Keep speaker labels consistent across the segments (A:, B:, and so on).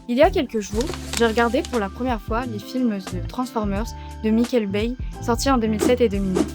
A: Il y a quelques jours, j'ai regardé pour la première fois les films de Transformers de Michael Bay, sortis en 2007 et 2009.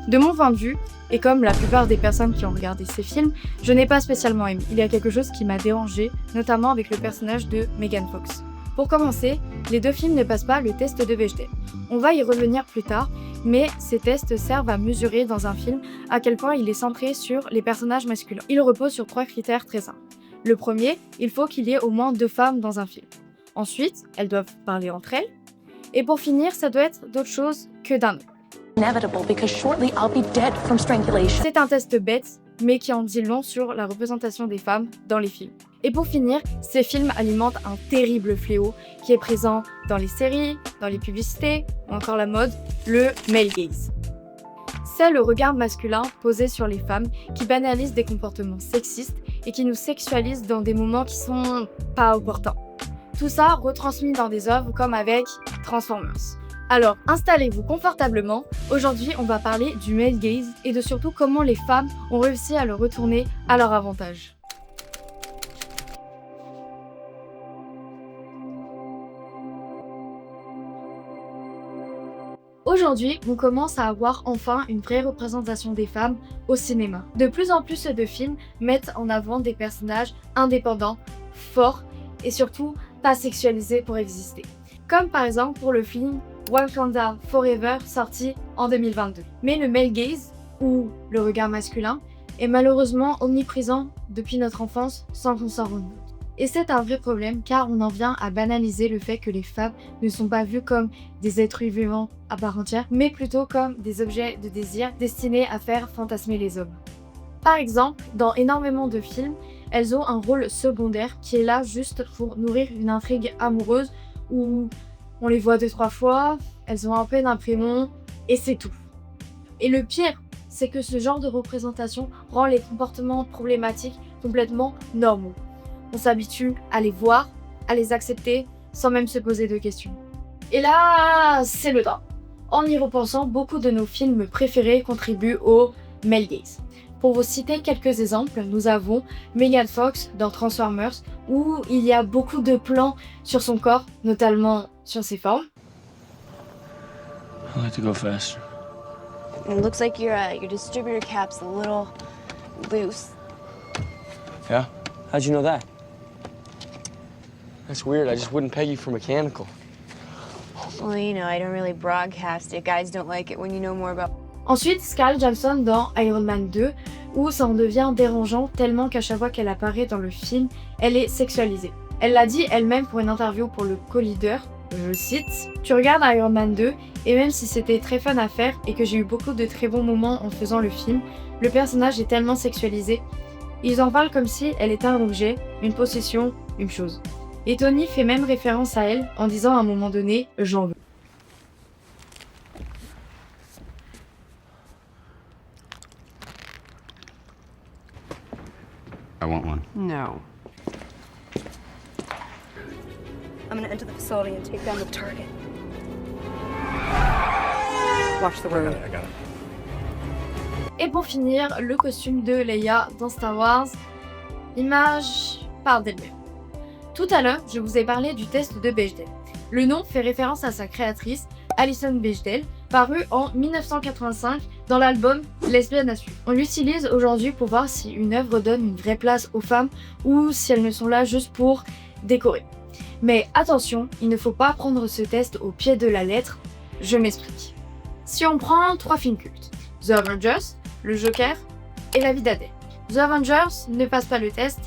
A: De mon point de vue, et comme la plupart des personnes qui ont regardé ces films, je n'ai pas spécialement aimé. Il y a quelque chose qui m'a dérangé, notamment avec le personnage de Megan Fox. Pour commencer, les deux films ne passent pas le test de Bechdel. On va y revenir plus tard, mais ces tests servent à mesurer dans un film à quel point il est centré sur les personnages masculins. Il repose sur 3 critères très simples. Le premier, il faut qu'il y ait au moins 2 femmes dans un film. Ensuite, elles doivent parler entre elles. Et pour finir, ça doit être d'autre chose que d'un homme. C'est un test bête, mais qui en dit long sur la représentation des femmes dans les films. Et pour finir, ces films alimentent un terrible fléau qui est présent dans les séries, dans les publicités, ou encore la mode, le male gaze. C'est le regard masculin posé sur les femmes qui banalise des comportements sexistes et qui nous sexualise dans des moments qui sont pas opportuns. Tout ça retransmis dans des œuvres comme avec Transformers. Alors, installez-vous confortablement. Aujourd'hui, on va parler du male gaze et de surtout comment les femmes ont réussi à le retourner à leur avantage. Aujourd'hui, on commence à avoir enfin une vraie représentation des femmes au cinéma. De plus en plus de films mettent en avant des personnages indépendants, forts et surtout pas sexualisés pour exister. Comme par exemple pour le film Wakanda Forever sorti en 2022. Mais le male gaze, ou le regard masculin, est malheureusement omniprésent depuis notre enfance sans qu'on s'en rende compte. Et c'est un vrai problème car on en vient à banaliser le fait que les femmes ne sont pas vues comme des êtres vivants à part entière, mais plutôt comme des objets de désir destinés à faire fantasmer les hommes. Par exemple, dans énormément de films, elles ont un rôle secondaire qui est là juste pour nourrir une intrigue amoureuse où on les voit 2-3 fois, elles ont un peu d'un prénom et c'est tout. Et le pire, c'est que ce genre de représentation rend les comportements problématiques complètement normaux. On s'habitue à les voir, à les accepter, sans même se poser de questions. Et là, c'est le drame. En y repensant, beaucoup de nos films préférés contribuent au male gaze. Pour vous citer quelques exemples, nous avons Megan Fox dans Transformers, où il y a beaucoup de plans sur son corps, notamment sur ses formes.
B: I like to go faster.
C: It looks like your distributor cap's a little loose.
B: Yeah? How'd you know that? That's weird. I just wouldn't peg you for mechanical.
C: Well, you know, I don't really broadcast it. Guys don't like it when you know more about...
A: Ensuite, Scarlett Johansson dans Iron Man 2, où ça en devient dérangeant tellement qu'à chaque fois qu'elle apparaît dans le film, elle est sexualisée. Elle l'a dit elle-même pour une interview pour le Collider, je cite « Tu regardes Iron Man 2, et même si c'était très fun à faire et que j'ai eu beaucoup de très bons moments en faisant le film, le personnage est tellement sexualisé. Ils en parlent comme si elle était un objet, une possession, une chose. » Et Tony fait même référence à elle en disant à un moment donné « J'en veux ».
D: I want one.
E: No.
F: I'm gonna enter the facility and take down the target.
E: Watch the road.
D: I got it.
A: Et pour finir, le costume de Leia dans Star Wars, l'image parle d'elle-même. Tout à l'heure, je vous ai parlé du test de Bechdel. Le nom fait référence à sa créatrice, Alison Bechdel, paru en 1985 dans l'album Lesbian à suivre. On l'utilise aujourd'hui pour voir si une œuvre donne une vraie place aux femmes ou si elles ne sont là juste pour décorer. Mais attention, il ne faut pas prendre ce test au pied de la lettre, je m'explique. Si on prend 3 films cultes, The Avengers, Le Joker et La vie d'Adèle. The Avengers ne passe pas le test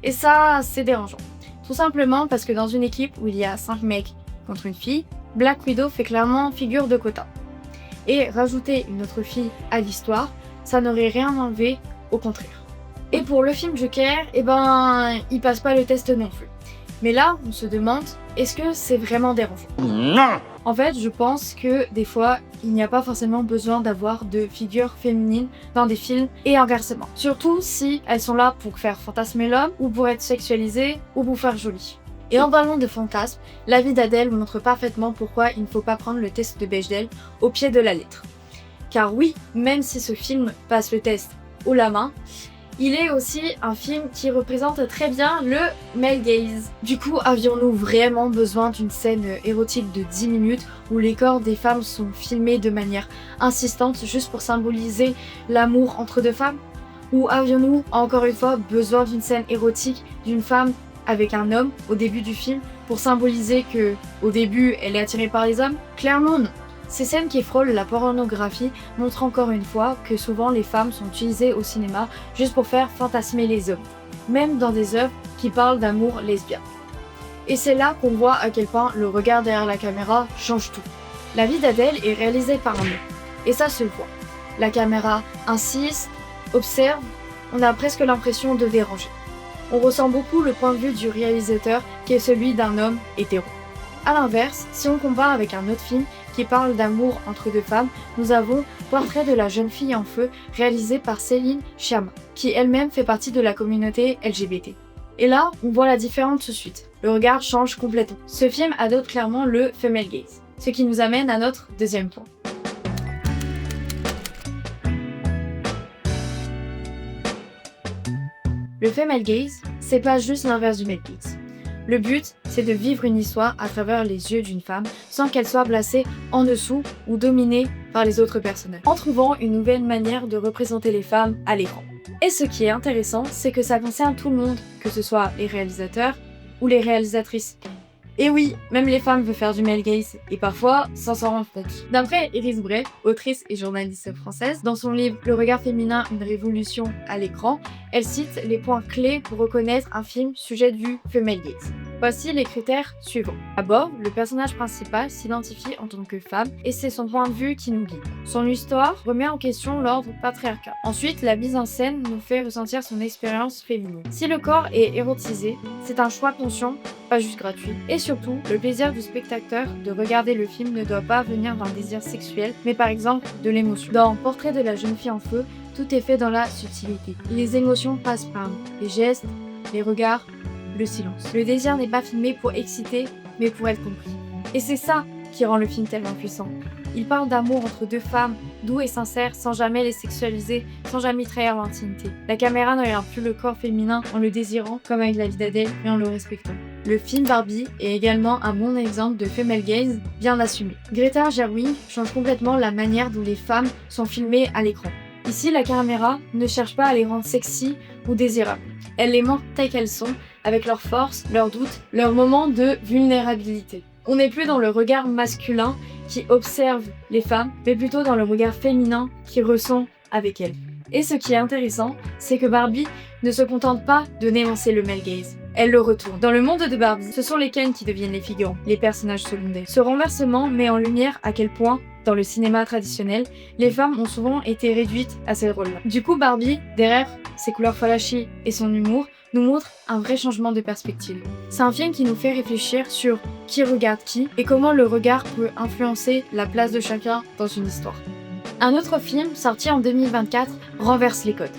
A: et ça, c'est dérangeant. Tout simplement parce que dans une équipe où il y a 5 mecs contre une fille, Black Widow fait clairement figure de quota. Et rajouter une autre fille à l'histoire, ça n'aurait rien enlevé, au contraire. Et pour le film Joker, il passe pas le test non plus. Mais là, on se demande, est-ce que c'est vraiment dérangeant ?
B: Non!
A: En fait, je pense que des fois, il n'y a pas forcément besoin d'avoir de figures féminines dans des films et inversement. Surtout si elles sont là pour faire fantasmer l'homme, ou pour être sexualisées, ou pour faire jolie. Et en parlant de fantasme, la vie d'Adèle montre parfaitement pourquoi il ne faut pas prendre le test de Bechdel au pied de la lettre. Car oui, même si ce film passe le test haut la main, Il est aussi un film qui représente très bien le male gaze. Du coup, avions-nous vraiment besoin d'une scène érotique de 10 minutes où les corps des femmes sont filmés de manière insistante juste pour symboliser l'amour entre deux femmes? Ou avions-nous, encore une fois, besoin d'une scène érotique d'une femme avec un homme au début du film pour symboliser que, au début, elle est attirée par les hommes? Clairement non. Ces scènes qui frôlent la pornographie montrent encore une fois que souvent les femmes sont utilisées au cinéma juste pour faire fantasmer les hommes, même dans des œuvres qui parlent d'amour lesbien. Et c'est là qu'on voit à quel point le regard derrière la caméra change tout. La vie d'Adèle est réalisée par un homme, et ça se voit. La caméra insiste, observe, on a presque l'impression de déranger. On ressent beaucoup le point de vue du réalisateur qui est celui d'un homme hétéro. A l'inverse, si on compare avec un autre film qui parle d'amour entre deux femmes, nous avons Portrait de la jeune fille en feu réalisé par Céline Sciamma, qui elle-même fait partie de la communauté LGBT. Et là, on voit la différence tout de suite. Le regard change complètement. Ce film adopte clairement le female gaze, ce qui nous amène à notre deuxième point. Le female gaze, c'est pas juste l'inverse du male gaze. Le but, c'est de vivre une histoire à travers les yeux d'une femme sans qu'elle soit placée en dessous ou dominée par les autres personnages, en trouvant une nouvelle manière de représenter les femmes à l'écran. Et ce qui est intéressant, c'est que ça concerne tout le monde, que ce soit les réalisateurs ou les réalisatrices. Et oui, même les femmes veulent faire du male gaze, et parfois sans s'en rendre compte. D'après Iris Bray, autrice et journaliste française, dans son livre Le regard féminin, une révolution à l'écran, elle cite les points clés pour reconnaître un film sujet du female gaze. Voici les critères suivants. D'abord, le personnage principal s'identifie en tant que femme et c'est son point de vue qui nous guide. Son histoire remet en question l'ordre patriarcal. Ensuite, la mise en scène nous fait ressentir son expérience féminine. Si le corps est érotisé, c'est un choix conscient, pas juste gratuit. Et surtout, le plaisir du spectateur de regarder le film ne doit pas venir d'un désir sexuel, mais par exemple de l'émotion. Dans Portrait de la jeune fille en feu, tout est fait dans la subtilité. Les émotions passent par les gestes, les regards, le silence. Le désir n'est pas filmé pour exciter, mais pour être compris. Et c'est ça qui rend le film tellement puissant. Il parle d'amour entre deux femmes, doux et sincère, sans jamais les sexualiser, sans jamais trahir l'intimité. La caméra ne regarde plus le corps féminin en le désirant, comme avec la vie d'Adèle, mais en le respectant. Le film Barbie est également un bon exemple de female gaze bien assumé. Greta Gerwig change complètement la manière dont les femmes sont filmées à l'écran. Ici, la caméra ne cherche pas à les rendre sexy ou désirables. Elle les montre telles qu'elles sont, avec leurs forces, leurs doutes, leurs moments de vulnérabilité. On n'est plus dans le regard masculin qui observe les femmes, mais plutôt dans le regard féminin qui ressent avec elles. Et ce qui est intéressant, c'est que Barbie ne se contente pas de dénoncer le male gaze. Elle le retourne. Dans le monde de Barbie, ce sont les Ken qui deviennent les figurants, les personnages secondaires. Ce renversement met en lumière à quel point, dans le cinéma traditionnel, les femmes ont souvent été réduites à ces rôles-là. Du coup, Barbie, derrière ses couleurs flashy et son humour, nous montre un vrai changement de perspective. C'est un film qui nous fait réfléchir sur qui regarde qui et comment le regard peut influencer la place de chacun dans une histoire. Un autre film, sorti en 2024, renverse les codes.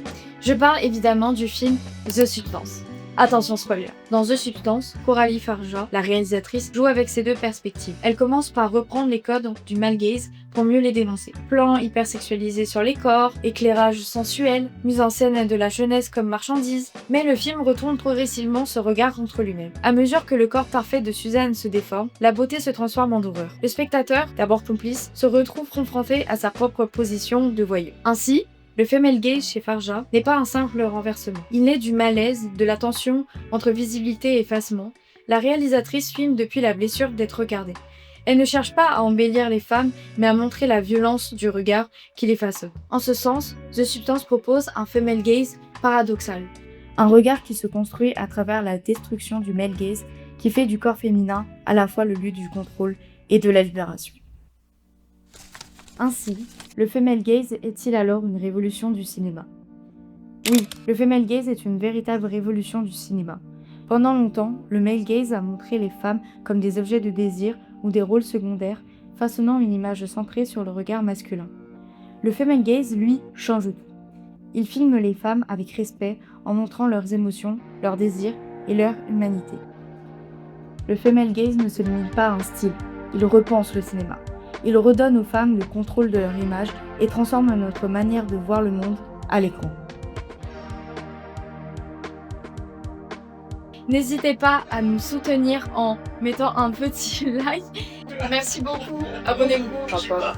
A: Je parle évidemment du film The Substance. Attention spoiler. Dans The Substance, Coralie Farja, la réalisatrice, joue avec ces deux perspectives. Elle commence par reprendre les codes du male gaze pour mieux les dénoncer. Plans hypersexualisés sur les corps, éclairage sensuel, mise en scène de la jeunesse comme marchandise, mais le film retourne progressivement ce regard contre lui-même. À mesure que le corps parfait de Suzanne se déforme, la beauté se transforme en horreur. Le spectateur, d'abord complice, se retrouve confronté à sa propre position de voyeur. Ainsi, le female gaze chez Farja n'est pas un simple renversement. Il naît du malaise, de la tension entre visibilité et effacement. La réalisatrice filme depuis la blessure d'être regardée. Elle ne cherche pas à embellir les femmes, mais à montrer la violence du regard qui les façonne. En ce sens, The Substance propose un female gaze paradoxal. Un regard qui se construit à travers la destruction du male gaze, qui fait du corps féminin à la fois le lieu du contrôle et de la libération. Ainsi, le female gaze est-il alors une révolution du cinéma? Oui, le female gaze est une véritable révolution du cinéma. Pendant longtemps, le male gaze a montré les femmes comme des objets de désir ou des rôles secondaires, façonnant une image centrée sur le regard masculin. Le female gaze, lui, change tout. Il filme les femmes avec respect en montrant leurs émotions, leurs désirs et leur humanité. Le female gaze ne se limite pas à un style, il repense le cinéma. Il redonne aux femmes le contrôle de leur image et transforme notre manière de voir le monde à l'écran. N'hésitez pas à nous soutenir en mettant un petit like. Merci beaucoup. Abonnez-vous. Au revoir.